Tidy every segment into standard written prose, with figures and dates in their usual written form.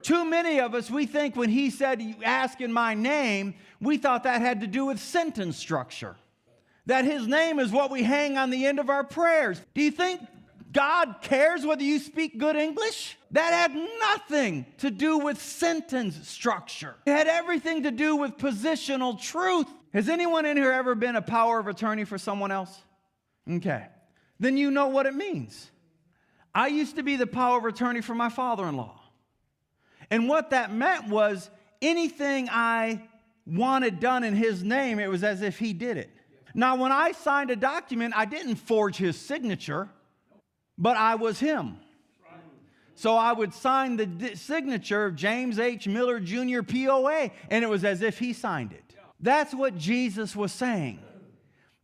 Too many of us, we think when he said, "You ask in my name," we thought that had to do with sentence structure. That his name is what we hang on the end of our prayers. Do you think God cares whether you speak good English? That had nothing to do with sentence structure. It had everything to do with positional truth. Has anyone in here ever been a power of attorney for someone else? Okay. Then you know what it means. I used to be the power of attorney for my father-in-law. And what that meant was anything I wanted done in his name, it was as if he did it. Now, when I signed a document, I didn't forge his signature, but I was him. So I would sign the signature of James H. Miller Jr. POA, and it was as if he signed it. That's what Jesus was saying.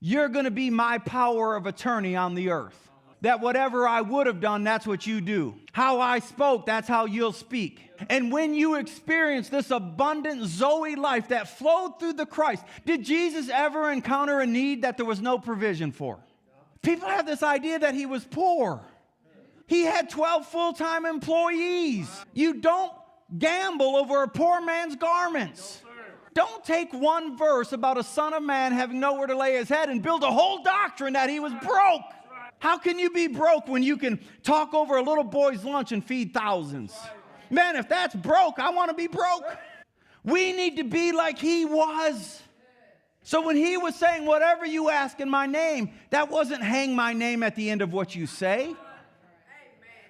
You're going to be my power of attorney on the earth. That whatever I would have done, that's what you do. How I spoke, that's how you'll speak. And when you experience this abundant Zoe life that flowed through the Christ, did Jesus ever encounter a need that there was no provision for? People have this idea that he was poor. He had 12 full-time employees. You don't gamble over a poor man's garments. Don't take one verse about a son of man having nowhere to lay his head and build a whole doctrine that he was broke. How can you be broke when you can talk over a little boy's lunch and feed thousands? Man, if that's broke, I want to be broke. We need to be like he was. So when he was saying, whatever you ask in my name, that wasn't hang my name at the end of what you say.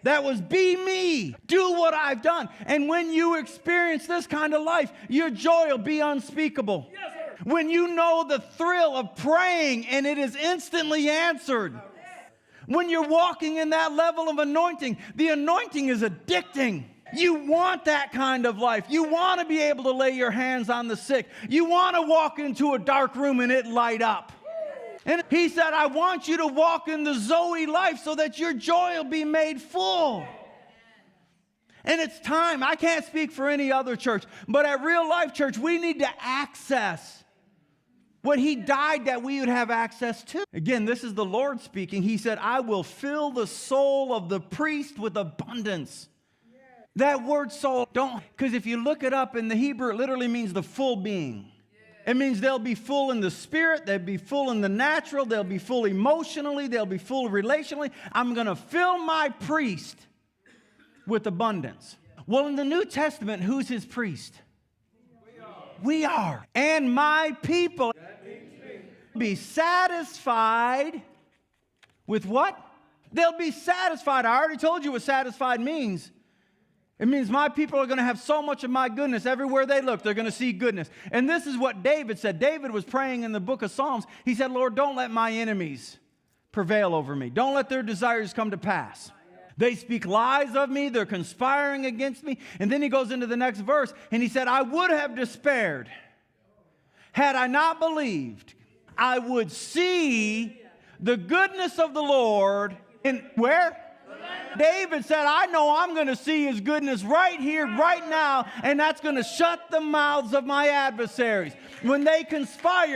That was be me. Do what I've done. And when you experience this kind of life, your joy will be unspeakable. Yes, sir. When you know the thrill of praying and it is instantly answered. When you're walking in that level of anointing, the anointing is addicting. You want that kind of life. You want to be able to lay your hands on the sick. You want to walk into a dark room and it light up. And he said, I want you to walk in the Zoe life so that your joy will be made full. And it's time. I can't speak for any other church, but at Real Life Church, we need to access what he died that we would have access to. Again, this is the Lord speaking. He said, I will fill the soul of the priest with abundance. That word soul, because if you look it up in the Hebrew, it literally means the full being. It means they'll be full in the spirit, they'll be full in the natural, they'll be full emotionally, they'll be full relationally. I'm going to fill my priest with abundance. Well, in the New Testament, who's his priest? We are. And my people be satisfied with what? They'll be satisfied. I already told you what satisfied means. It means my people are going to have so much of my goodness. Everywhere they look, they're going to see goodness. And this is what David said. David was praying in the book of Psalms. He said, Lord, don't let my enemies prevail over me. Don't let their desires come to pass. They speak lies of me. They're conspiring against me. And then he goes into the next verse, and he said, I would have despaired had I not believed I would see the goodness of the Lord in where? David said, I know I'm going to see his goodness right here, right now, and that's going to shut the mouths of my adversaries. When they conspire